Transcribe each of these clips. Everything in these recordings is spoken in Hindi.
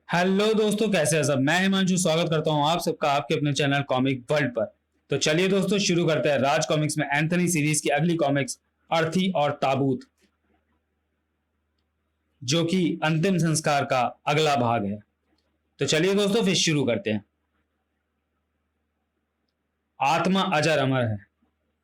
हेलो दोस्तों, कैसे हैं सब। मैं हिमांशु स्वागत करता हूं आप सबका आपके अपने चैनल कॉमिक वर्ल्ड पर। तो चलिए दोस्तों, शुरू करते हैं राज कॉमिक्स में एंथनी सीरीज की अगली कॉमिक्स अर्थी और ताबूत, जो कि अंतिम संस्कार का अगला भाग है। तो चलिए दोस्तों, फिर शुरू करते हैं। आत्मा अजर अमर है।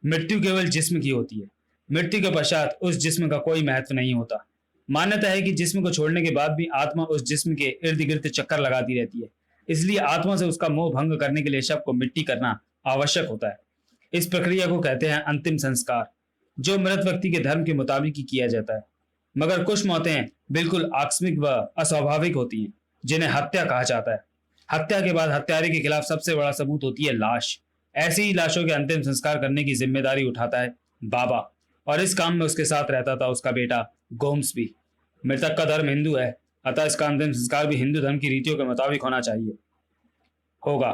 मृत्यु केवल जिस्म की होती है। मृत्यु के पश्चात उस जिस्म का कोई महत्व नहीं होता। मान्यता है कि जिस्म को छोड़ने के बाद भी आत्मा उस जिस्म के इर्द गिर्द चक्कर लगाती रहती है। इसलिए आत्मा से उसका मोह भंग करने के लिए शव को मिट्टी करना आवश्यक होता है। इस प्रक्रिया को कहते हैं अंतिम संस्कार, जो मृत व्यक्ति के धर्म के मुताबिक ही किया जाता है। मगर कुछ मौतें बिल्कुल आकस्मिक व अस्वाभाविक होती हैं, जिन्हें हत्या कहा जाता है। हत्या के बाद हत्यारे के खिलाफ सबसे बड़ा सबूत होती है लाश। ऐसी ही लाशों के अंतिम संस्कार करने की जिम्मेदारी उठाता है बाबा, और इस काम में उसके साथ रहता था उसका बेटा गोम्स भी। मृतक का धर्म हिंदू है, अतः इसका अंतिम संस्कार भी हिंदू धर्म की रीतियों के मुताबिक होना चाहिए होगा।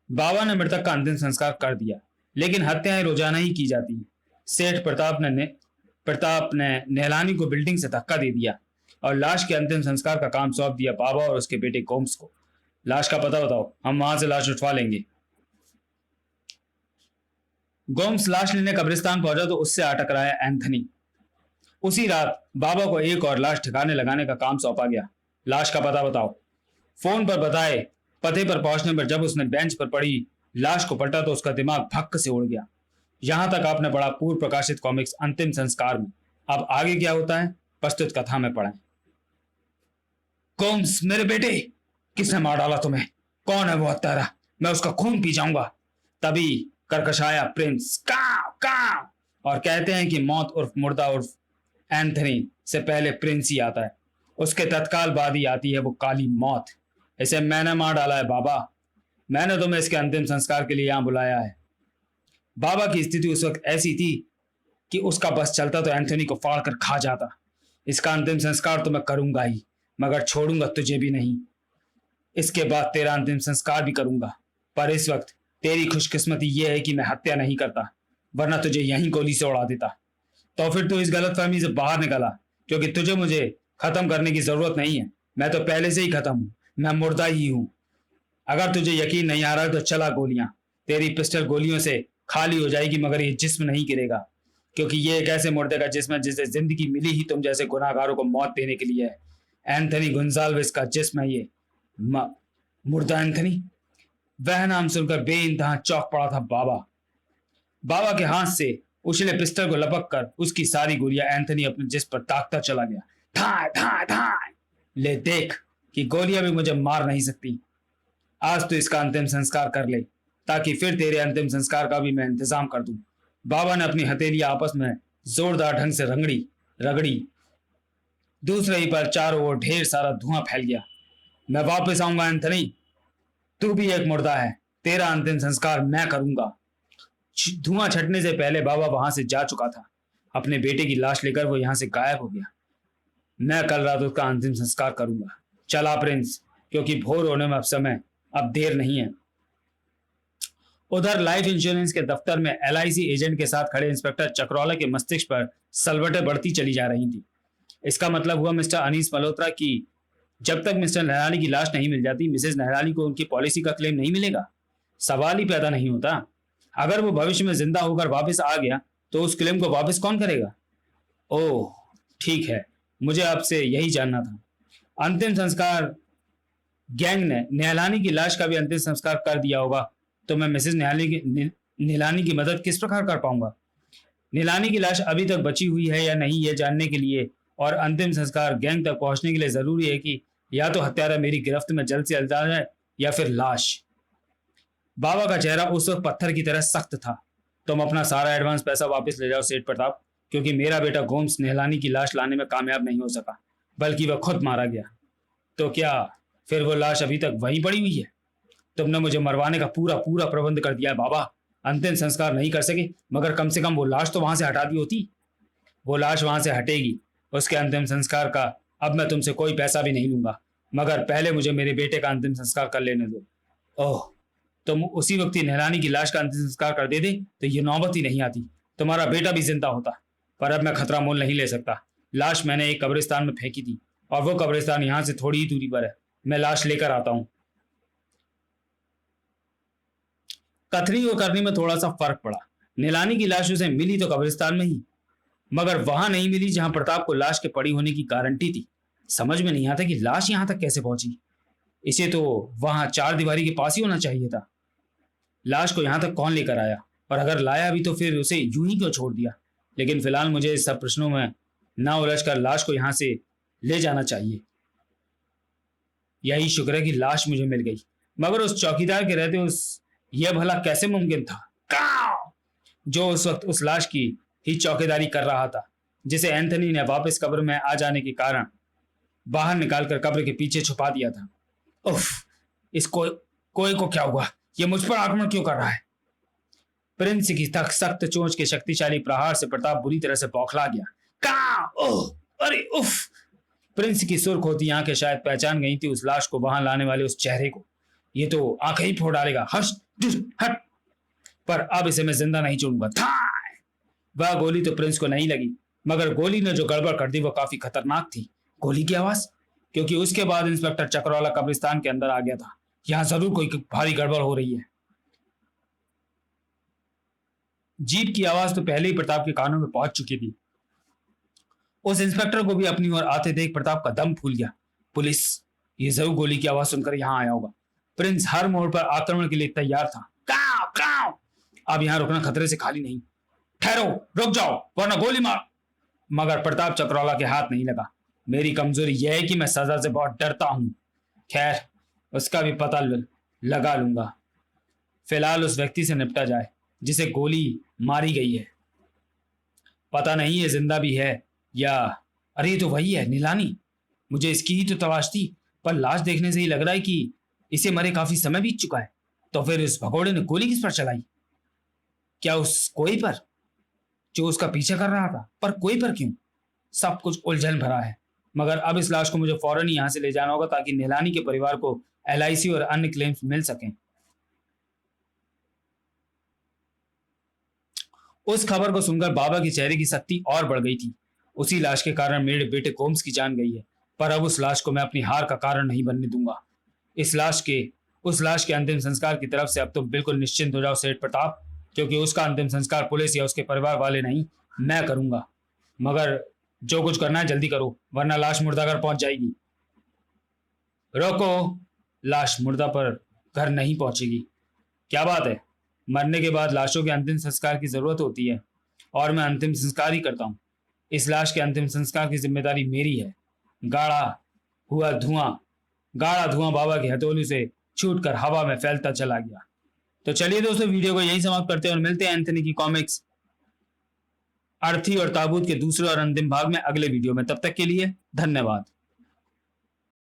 बाबा ने मृतक का अंतिम संस्कार कर दिया, लेकिन हत्याएं रोजाना ही की जाती हैं। सेठ प्रताप ने नेहलानी को बिल्डिंग से धक्का दे दिया और लाश के अंतिम संस्कार का काम सौंप दिया बाबा और उसके बेटे गोम्स को। लाश का पता बताओ, हम वहां से लाश उठवा लेंगे। गोम्स लाश लेने कब्रिस्तान पहुंचा तो उससे आ टकराया एंथनी। उसी रात बाबा को एक और लाश ठिकाने लगाने का काम सौंपा गया। लाश का पता बताओ। फोन पर बताए पते पर पहुंचने पर जब उसने बेंच पर पड़ी लाश को पलटा तो उसका दिमाग भक्क से उड़ गया। यहां तक आपने पढ़ा पूर्व प्रकाशित कॉमिक्स अंतिम संस्कार में। अब आगे क्या होता है प्रस्तुत कथा में पढ़ें। गोम्स, मेरे बेटे, किसने मार डाला तुम्हें? कौन है वो हत्यारा? मैं उसका खून पी जाऊंगा। तभी करकशाया प्रिंस काव काव और कहते हैं कि मौत उर्फ मुर्दा उर्फ एंथनी से पहले प्रिंस ही आता है। उसके तत्काल बाद ही आती है वो काली मौत। इसे मैंने मार डाला है बाबा। मैंने तुम्हें इसके अंतिम संस्कार के लिए यहां बुलाया है। बाबा की स्थिति उस वक्त ऐसी थी कि उसका बस चलता तो एंथनी को फाड़ कर खा जाता। इसका अंतिम संस्कार तो मैं करूंगा ही, मगर छोड़ूंगा तुझे भी नहीं। इसके बाद तेरा अंतिम संस्कार भी करूंगा, पर इस वक्त तेरी खुशकिस्मती यह है कि मैं हत्या नहीं करता, वरना तुझे यहीं गोली से उड़ा देता। तो फिर तू इस गलतफहमी से बाहर निकला, क्योंकि तुझे मुझे खत्म करने की जरूरत नहीं है। मैं तो पहले से ही खत्म हूं, मैं मुर्दा ही हूं। अगर तुझे यकीन नहीं आ रहा तो चला गोलियां। तेरी पिस्टल गोलियों से खाली हो जाएगी, मगर ये जिस्म नहीं गिरेगा, क्योंकि ये एक ऐसे मुर्दे का जिस्म है जिसे जिंदगी मिली ही तुम जैसे गुनाहगारों को मौत देने के लिए है। एंथनी गुंजाल्विस का जिस्म है ये। मुर्दा एंथनी। वह नाम सुनकर बेइंतहा चौंक पड़ा था बाबा। बाबा के हाथ से उछले पिस्टल को लपक कर उसकी सारी गोलियां एंथनी अपने जिस्म पर दागता चला गया। ठाय ठाय ठाय। ले देख कि गोलियां भी मुझे मार नहीं सकती। आज तो इसका अंतिम संस्कार कर ले, ताकि फिर तेरे अंतिम संस्कार का भी मैं इंतजाम कर दूं। बाबा ने अपनी हथेली आपस में जोरदार ढंग से रगड़ी। दूसरे ही पर चारों ओर ढेर सारा धुआं फैल गया। मैं वापस आऊंगा एंथनी, तू भी एक मुर्दा है, तेरा अंतिम संस्कार मैं करूंगा। धुआं छटने से पहले बाबा वहां से जा चुका था। अपने बेटे की लाश लेकर वो यहां से गायब हो गया। मैं कल रात उसका अंतिम संस्कार करूंगा। चला प्रिंस, क्योंकि भोर होने में अब देर नहीं है। उधर लाइफ इंश्योरेंस के दफ्तर में एलआईसी एजेंट के साथ खड़े इंस्पेक्टर चक्रौला के मस्तिष्क पर सलवटें बढ़ती चली जा रही थी। इसका मतलब हुआ मिस्टर अनीस मल्होत्रा की जब तक मिस्टर नहलानी की लाश नहीं मिल जाती, मिसेज नहलानी को उनकी पॉलिसी का क्लेम नहीं मिलेगा। सवाल ही पैदा नहीं होता। अगर वो भविष्य में जिंदा होकर वापस आ गया तो उस क्लेम को वापस कौन करेगा? ओह ठीक है, मुझे आपसे यही जानना था। अंतिम संस्कार गैंग ने नहलानी की लाश का भी अंतिम संस्कार कर दिया होगा, तो मैं मिसेज नीलानी की मदद किस प्रकार कर पाऊंगा? नीलानी की लाश अभी तक बची हुई है या नहीं, यह जानने के लिए और अंतिम संस्कार गैंग तक पहुंचने के लिए जरूरी है कि या तो हत्यारा मेरी गिरफ्त में जल्द से जल्द आ जाए या फिर लाश। बाबा का चेहरा उस वक्त पत्थर की तरह सख्त था। तुम अपना सारा एडवांस पैसा वापस ले जाओ सेठ प्रताप, क्योंकि मेरा बेटा गोम्स नहलानी की लाश लाने में कामयाब नहीं हो सका, बल्कि वह खुद मारा गया। तो क्या फिर वो लाश अभी तक वहीं पड़ी हुई है? तुमने मुझे मरवाने का पूरा पूरा प्रबंध कर दिया है बाबा। अंतिम संस्कार नहीं कर सके, मगर कम से कम वो लाश तो वहां से हटा दी होती। वो लाश वहां से हटेगी। उसके अंतिम संस्कार का अब मैं तुमसे कोई पैसा भी नहीं लूंगा, मगर पहले मुझे मेरे बेटे का अंतिम संस्कार कर लेने दो। ओह, तुम उसी वक्त ही नहलानी की लाश का अंतिम संस्कार कर देते तो ये नौबत ही नहीं आती, तुम्हारा बेटा भी जिंदा होता। पर अब मैं खतरा मोल नहीं ले सकता। लाश मैंने एक कब्रिस्तान में फेंकी थी, और वो कब्रिस्तान यहाँ से थोड़ी ही दूरी पर है। मैं लाश लेकर आता हूं। कथनी और करनी में थोड़ा सा फर्क पड़ा। नीलानी की लाश उसे मिली तो कब्रिस्तान में ही, मगर वहां नहीं मिली जहां प्रताप को लाश के पड़ी होने की गारंटी थी। समझ में नहीं आता कि लाश यहां तक कैसे पहुंची। इसे तो वहां चार दीवारी के पास ही होना चाहिए था। लाश को यहां तक कौन लेकर आया, और अगर लाया भी तो फिर उसे यूं ही क्यों छोड़ दिया। लेकिन फिलहाल मुझे इस सब प्रश्नों में ना उलझकर लाश को यहां से ले जाना चाहिए। यही शुक्र है कि लाश मुझे मिल गई, मगर उस चौकीदार के रहते उस यह भला कैसे मुमकिन था काव! जो उस वक्त उस लाश की ही चौकीदारी कर रहा था, जिसे एंथनी ने वापस कब्र में आ जाने के कारण बाहर निकालकर कब्र के पीछे छुपा दिया था। उफ, इस कोई को क्या हुआ? ये मुझ पर आक्रमण क्यों कर रहा है? प्रिंस की सख्त चोंच के शक्तिशाली प्रहार से प्रताप बुरी तरह से बौखला गया। का ओह, अरे उफ! प्रिंस की सुर्ख होती आंखें शायद पहचान गई थी उस लाश को वहां लाने वाले उस चेहरे को। ये तो आंखें ही फोड़ डालेगा। हट हट! पर अब इसे मैं जिंदा नहीं छोड़ूंगा। वह गोली तो प्रिंस को नहीं लगी, मगर गोली ने जो गड़बड़ कर दी वो काफी खतरनाक थी। गोली की आवाज, क्योंकि उसके बाद इंस्पेक्टर चक्रवाला कब्रिस्तान के अंदर आ गया था। यहां जरूर कोई भारी गड़बड़ हो रही है। जीप की आवाज तो पहले ही प्रताप के कानों में पहुंच चुकी थी। उस इंस्पेक्टर को भी अपनी ओर आते देख प्रताप का दम फूल गया। पुलिस, ये जरूर गोली की आवाज सुनकर यहां आया होगा। प्रिंस हर मोड़ पर आक्रमण के लिए तैयार था। काव काव! अब यहां रुकना खतरे से खाली नहीं। ठहरो, रुक जाओ, वरना गोली मार। मगर प्रताप चक्रवाला के हाथ नहीं लगा। मेरी कमजोरी यह है कि मैं सजा से बहुत डरता हूं। खैर, उसका भी पता लगा लूंगा। फिलहाल उस व्यक्ति से निपटा जाए जिसे गोली मारी गई है। पता नहीं ये जिंदा भी है या... अरे तो वही है, नीलानी। मुझे इसकी ही तो तलाश थी, पर लाश देखने से ही लग रहा है कि इसे मरे काफी समय बीत चुका है। तो फिर उस भगोड़े ने गोली किस पर चलाई? क्या उस कोई पर जो उसका पीछा कर रहा था? पर कोई पर क्यों? सब कुछ उलझन भरा है। मगर अब इस लाश को मुझे फौरन ही यहां से ले जाना होगा ताकि नीलानी के परिवार को एलआईसी और अन्य क्लेम्स मिल सकें। उस खबर को सुनकर बाबा के चेहरे की सख्ती और बढ़ गई थी। उसी लाश के कारण मेरे बेटे कोम्स की जान गई है, पर अब उस लाश को मैं अपनी हार का कारण नहीं बनने दूंगा। उस लाश के अंतिम संस्कार की तरफ से अब तुम बिल्कुल निश्चिंत हो जाओ सेठ प्रताप, क्योंकि उसका अंतिम संस्कार पुलिस या उसके परिवार वाले नहीं, मैं करूंगा। मगर जो कुछ करना है जल्दी करो, वरना लाश मुर्दा घर पहुंच जाएगी। रोको, लाश मुर्दा पर घर नहीं पहुंचेगी। क्या बात है? मरने के बाद लाशों के अंतिम संस्कार की जरूरत होती है, और मैं अंतिम संस्कार ही करता हूं। इस लाश के अंतिम संस्कार की जिम्मेदारी मेरी है। गाढ़ा धुआं बाबा की हथौड़ी से छूटकर हवा में फैलता चला गया। तो चलिए दोस्तों, वीडियो को यही समाप्त करते हैं और मिलते हैं एंथनी की कॉमिक्स अर्थी और ताबूत के दूसरे और अंतिम भाग में अगले वीडियो में। तब तक के लिए धन्यवाद।